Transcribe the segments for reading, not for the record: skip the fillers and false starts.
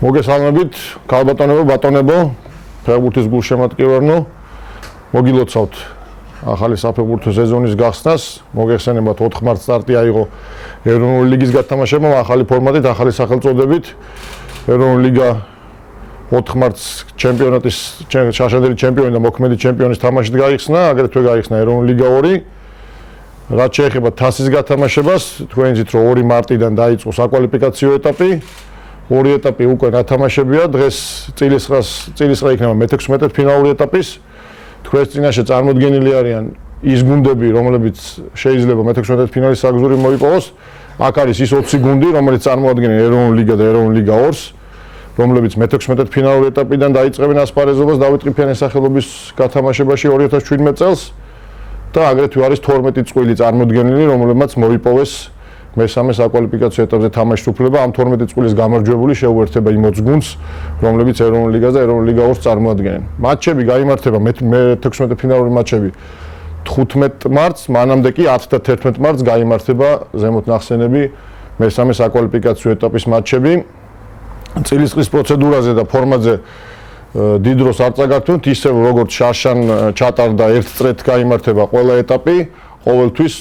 მოგესალმებით, ქალბატონებო, ბატონებო, ფეხბურთის გულშემატკივარნო, მოგილოცავთ ახალი საფეხბურთო სეზონის გახსნას. მოგეხსენებათ 4 მარტს სტარტი აიღო ეროვნული ლიგის გათამაშებამ, ახალი ფორმატით, ახალი სახელწოდებით. ეროვნული ლიგა 4 მარტს ჩემპიონატის შაშადელი ჩემპიონი და მოქმედი ჩემპიონის თამაშით გაიხსნა, აგრეთვე გაიხსნა ეროვნული ლიგა 2. რაც შეეხება თასის გათამაშებას, თქვენ იცით რომ 2 მარტიდან დაიწყო საკვალიფიკაციო ეტაპი. 2 ეტაპი უკვე გათამაშებია, დღეს წილისყრა იქნება მე-16 ფინალური ეტაპის. თქვენს წინაშე წარმოდგენილი არიან ის გუნდები, რომლებიც შეიძლება მე-16 ფინალის საგზური მოიპოვოს. აქ არის ის 20 გუნდი, რომელიც წარმოადგენენ ეროვნული ლიგა და ეროვნული ლიგა 2-ს, რომლებიც მე-16 ფინალური ეტაპიდან დაიწყებენ ასპარეზობას დავით ყიფიანის სახელობის გათამაშებაში 2017 წელს და აგრეთვე არის 12 წყვილი წარმოდგენილი, რომლებმაც მოიპოვეს მესამე საკვალიფიკაციო ეტაპზე თამაშის უფლება. ამ 12 წვილის გამარჯვებული შეუერთება იმ 20 გუნდს, რომლებიც ეროვნული ლიგას და ეროვნული ლიგა 2-ს წარმოადგენენ. მატჩები გაიმართება მე-16 ფინალური მატჩები 15 მარტს, მანამდე კი 10 და 11 მარტს გაიმართება ზემოთ ნახსენები მესამე საკვალიფიკაციო ეტაპის მატჩები. წილისყრის პროცედურაზე და ფორმატზე დიდ დროს არ წაგართვით, ისევ როგორც შარშან ჩატარდა ერთ წრედ გაიმართება ყველა ეტაპი. ყოველთვის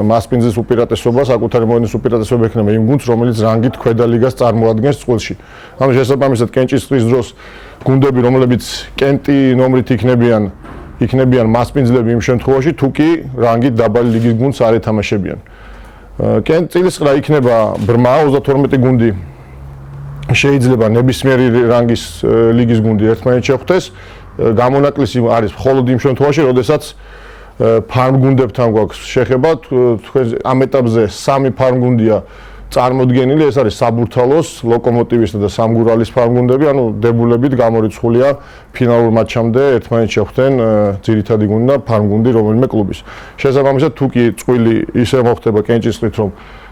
მასპინძლის უპირატესობა, საკუთარი მოედნის უპირატესობა ექნება იმ გუნდს, რომელიც რანგით ქვედა ლიგას წარმოადგენს წყვილში. ამის შესაბამისად კენჭისყრის დროს გუნდები, რომლებიც კენტი ნომრით იქნებიან მასპინძლები იმ შემთხვევაში, თუ კი რანგით დაბალი ლიგის გუნდს არ ეთამაშებიან. წილისყრა იქნება ბრმა, 32 გუნდი შეიძლება ნებისმიერი რანგის ლიგის გუნდი ერთმანეთს შეხვდეს. გამონაკლისი არის მხოლოდ იმ შემთხვევაში, როდესაც ფარმ გუნდებთან გვაქვს შეხება. თქვენ ამ ეტაპზე 3 ფარმ გუნდია წარმოდგენილი, ეს არის საბურთალოს, ლოკომოტივის და სამგურალის ფარმ გუნდები, ანუ დებულებით გამორიცხულია ფინალურ მატჩამდე ერთმანეთს შეხვდნენ ძირითადი გუნდი და ფარმ გუნდი რომელიმე კლუბის. შესაბამისად, თუ კი წყვილი ისე მოხდება კენჭისყრით, რომ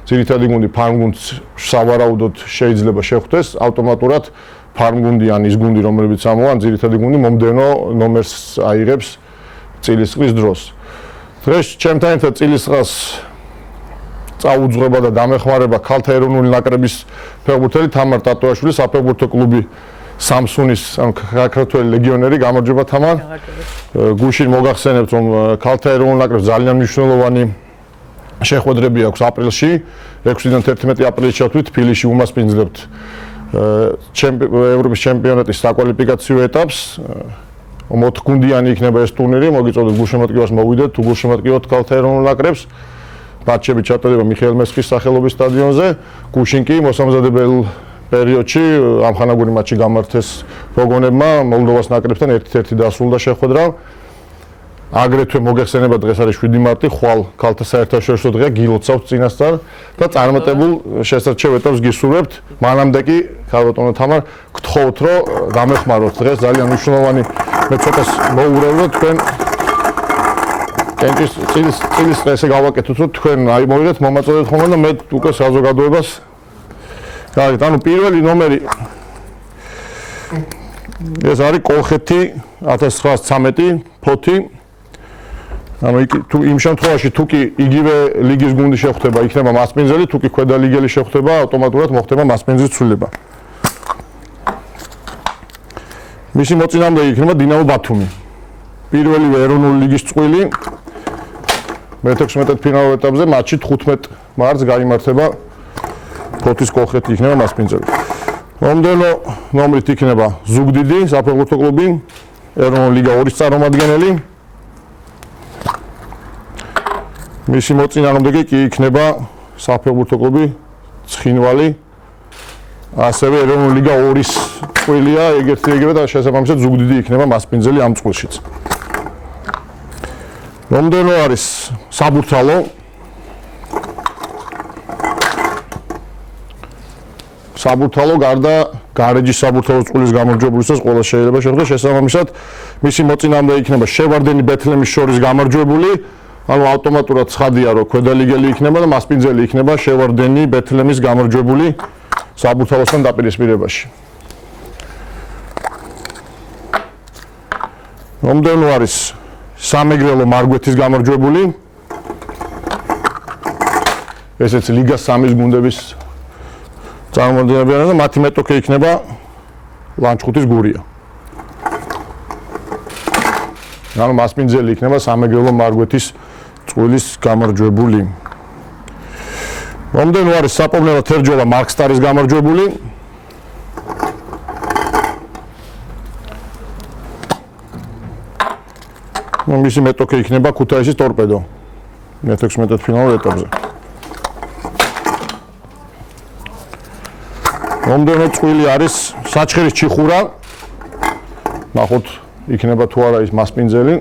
ძირითადი გუნდი ფარმ გუნდს სავარაუდოდ შეიძლება შეხვდეს, ავტომატურად ფარმ გუნდი ან ის გუნდი, რომელიც ამოვა, ძირითადი გუნდი მომდევნო ნომერს აიღებს წილისყრის დროს. დღეს ჩემთან ერთად წილისყრას წაუძღვება და დამეხმარება ქალთა ეროვნული ნაკრების ფეხბურთელი თამარ ტატოაშვილი, საფეხბურთო კლუბი სამსუნის ან ქართველი ლეგიონერი. გამარჯობა თამარ. გუშინ მოგახსენებთ, რომ ქალთა ეროვნულ ნაკრებს ძალიან მნიშვნელოვანი შეხვედრები აქვს აპრილში. 6-დან 11 აპრილში ჩავთვლით თბილისში უმასპინძლებთ ევროპის ჩემპიონატის საკვალიფიკაციო ეტაპს. 4 გუნდიანი იქნება ეს ტურნირი, მოგიწოდოთ გულშემატკივარს მოვიდეთ, თუ გულშემატკივართ ქალთა ეროვნულ ნაკრებს. მატჩები ჩატარდება მიხეილ მესხის სახელობის სტადიონზე. გუშინ კი მოსამზადებელ პერიოდში ამხანაგური მატჩი გამართეს გოგონებმა მოლდოვას ნაკრებთან 1-1 დასრულდა შეხვედრა. აგრეთვე მოგეხსენება დღეს არის 7 მარტი, ხვალ ქალთა საერთაშორისო დღეა, გილოცავთ წინასწარ და წარმატებულ შესარჩევ ეტაპს გისურვებთ. მანამდე კი ქალბატონო თამარ, გთხოვთ რომ გამეხმაროთ დღეს ძალიან მნიშვნელოვანი მე ცოტას მოურევრო თქვენ კენტის წილის ესე გავაკეთოთ, რომ თქვენ აი მოვიღეთ მომაწოდეთ ხოლმე და მე უკვე საზოგადოებას გაიგეთ. ანუ პირველი ნომერი ეს არის კოლხეთი 1913 ფოთი. ანუ თუ იმ შემთხვევაში თუ კი იგივე ლიგის გუნდი შეხვდება, იქნება მასპინძელი, თუ კი ქვედა ლიგელი შეხვდება, ავტომატურად მოხდება მასპინძლის ცვლილება. მისი მოწინააღმდეგე იქნება დინამო ბათუმი. პირველივე ეროვნული ლიგის წყვილი მე-16 ფინალურ ეტაპზე მატჩი 15 მარტს გაიმართება. ფოთის კოლხეთი იქნება მასპინძელი. მომდევნო ნომრით იქნება ზუგდიდი, საფეხბურთო კლუბი, ეროვნული ლიგა 2-ის წარმომადგენელი. მისი მოწინააღმდეგე კი იქნება საფეხბურთო კლუბი ცხინვალი, ასევე ეროვნული ლიგა 2-ის წყვილია, ეგრევე და შესაბამისად ზუგდიდი იქნება მასპინძელი ამ წვლილშიც. მომდევნო არის საბურთალო. საბურთალო გარდა გარეჯის საბურთალოს წყვილის გამარჯვებულისას ყველა შეიძლება შეხვდეს, შესაბამისად მისი მოწინააღმდეგე იქნება შევარდენი ბეთლემის შორის გამარჯვებული. ანუ ავტომატურად ცხადია, რომ ქვედა ლიგელი იქნება და მასპინძელი იქნება შევარდენი ბეთლემის გამარჯვებული საბურთალოსთან დაპირისპირებაში. მომდევნო არის სამეგრელო მარგვეთის გამარჯვებული. ესეც ლიგა 3-ის გუნდების წარმოუდგენლია და მათი მეტოქე იქნება ლანჩხუთის გურია. ანუ მასპინძელი იქნება სამეგრელო მარგვეთის წყვილის გამარჯვებული. მომდენო არის საპოვნელო თერჯოლა მარკსტარის გამარჯვებული. მისი მეტოქე იქნება ქუთაისის ტორპედო მე-16 ფინალურ ეტაპზე. მომდენო წვილი არის საჩხერის ჩიხურა. ნახოთ იქნება თუ არა ის მასპინძელი.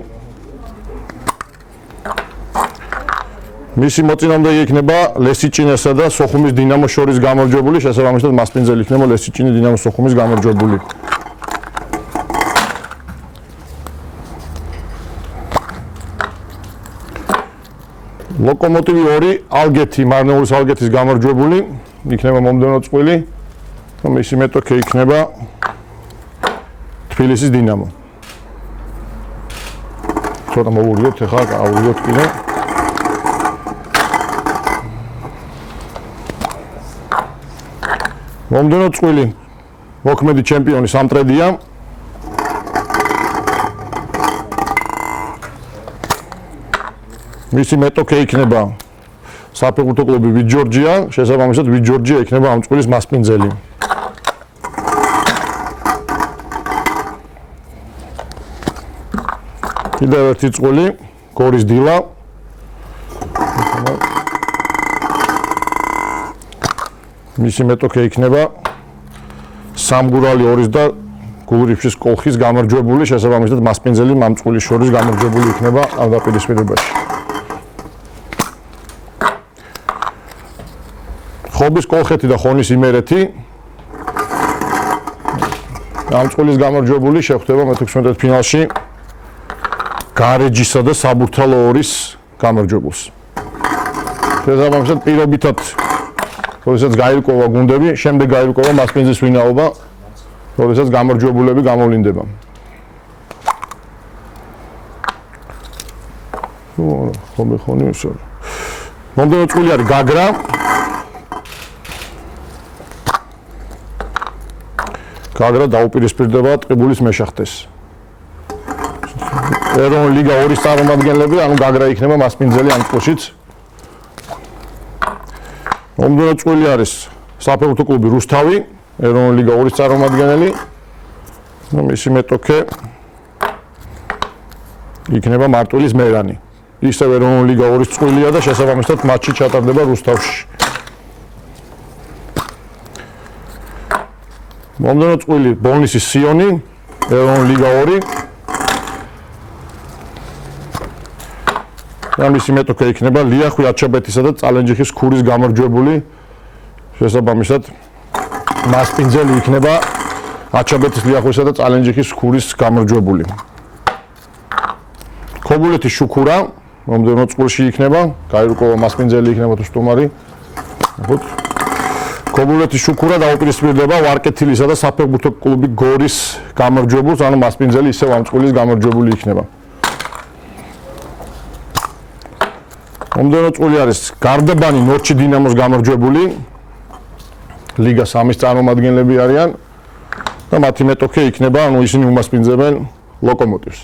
მისი მოწინააღმდეგე იქნება ლესიჭინესა და სოხუმის დინამოს შორის გამარჯვებული, შესაბამისად მასპინძელი იქნება ლესიჭინი დინამოს სოხუმის გამარჯვებული. ლოკომოტივი 2 ალგეთი, მარნეულის ალგეთის გამარჯვებული, იქნება მომდევნო წყვილი. მისი მეტოქე იქნება თბილისის დინამო. ცოტა მოვურიოთ ახლა, ავურიოთ კიდე. მომდევნო წყვილი მოქმედი ჩემპიონი სამტრედია. მისი მეტოქე იქნება საფეხბურთო კლუბი ვიჯორჯია, შესაბამისად ვიჯორჯია იქნება ამ წყვილის მასპინძელი. კიდევ ერთი წყვილი, გორის დილა. მისი მეტოქე იქნება სამგურალი 2 და გულრიფშის კოლხის გამარჯვებული, შესაბამისად მასპინძელი ამ წყვილის შორის გამარჯვებული იქნება ამ დაპირისპირებაში. ხობის კოლხეთი და ხონის იმერეთი ამ წყვილის გამარჯვებული შეხვდება მე-16 ფინალში გარეჯისა და საბურთალო 2-ის გამარჯვებულს. შესაბამისად პირობითად როდესაც გაირკვევა გუნდები, შემდეგ გაირკვევა მასპინძლის ვინაობა, როდესაც გამარჯვებულები გამოვლინდება. ხომი ისე. მომდევნო წყვილი არის გაგრა. გაგრა დაუპირისპირდება ტყიბულის მეშახტეს. ეროვნული ლიგა 2-ის წარმომადგენლები, ანუ გაგრა იქნება მასპინძელი ამ წყვილშიც. მომდევნო წყვილი არის საფეხბურთო კლუბი რუსთავი, ეროვნული ლიგა 2-ის წარმომადგენელი. მისი მეტოქე იქნება მარტვილის მერანი. ისევ ეროვნული ლიგა 2-ის წყვილია და შესაბამისად მატჩი ჩატარდება რუსთავში. მომდევნო წყვილი ბოლნისის სიონი, ეროვნული ლიგა 2. მისი მეტოქე იქნება ლიახვი აჩაბეთისა და წალენჯიხის ქურის გამარჯვებული, შესაბამისად მასპინძელი იქნება აჩაბეთის ლიახვისა და წალენჯიხის ქურის გამარჯვებული. ქობულეთის შუქურა მომდევნო წყვილში იქნება, გაირკვევა მასპინძელი იქნება თუ სტუმარი. ნახოთ. ქობულეთის შუქურა დაუპირისპირდება ვარკეთილისა და საფეხბურთო კლუბი გორის გამარჯვებულს, ანუ მასპინძელი ისევ ამ წყვილის გამარჯვებული იქნება. მომდევნო წყვილი არის გარდაბანი ნორჩი დინამოს გამარჯვებული. ლიგა 3-ის წარმომადგენლები არიან და მათი მეტოქე იქნება, ანუ ისინი უმასპინძებენ ლოკომოტივს.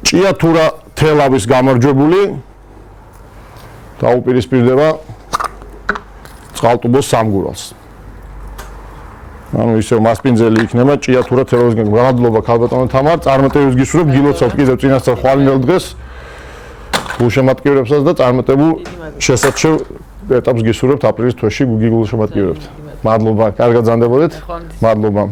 ჭიათურა თელავის გამარჯვებული დაუპირისპირდება წყალტუბოს სამგურალს. ანუ ისევ მასპინძელი იქნება ჭიათურა თელავის გამარჯვება ქალბატონო თამარ, წარმატებებს გისურვებ, გილოცავთ კიდევ წინასწარ ხვალინელ დღეს გულშემატკივრებსაც და წარმატებულ შესაჩევ ეტაპს გისურვებთ აპრილის თვეში გულშემატკივრებთ. მადლობა, კარგად ზანდებოდეთ. მადლობა.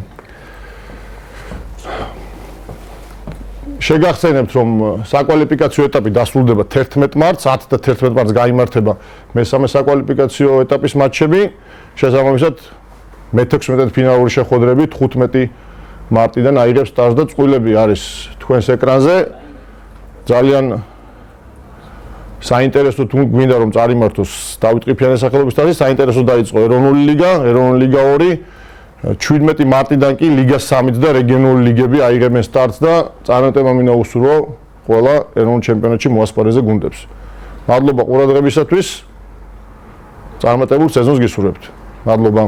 შეგახსენებთ, რომ საკვალიფიკაციო ეტაპი დასრულდება 11 მარტს, 10 და 11 მარტს გაიმართება მესამე საკვალიფიკაციო ეტაპის მატჩები. შესაბამისად, მე-16 ფინალური შეხვედრები 15 მარტიდან აიღებს სტარტს და წყვილები არის თქვენს ეკრანზე. ძალიან საინტერესო თუ გვინდა რომ წარიმართოს დავით ყიფიანის სახელობის სტარტი, საინტერესო დაიწყო ეროვნული ლიგა, ეროვნული ლიგა 2. 17 მარტიდან კი ლიგა 3 და რეგიონული ლიგები აიღებენ სტარტს და წარმატება მინდა უსურვო ყველა ეროვნულ ჩემპიონატში მოასპარეზე გუნდებს. მადლობა ყურადღებისათვის. წარმატებულ სეზონს გისურვებთ. მადლობა.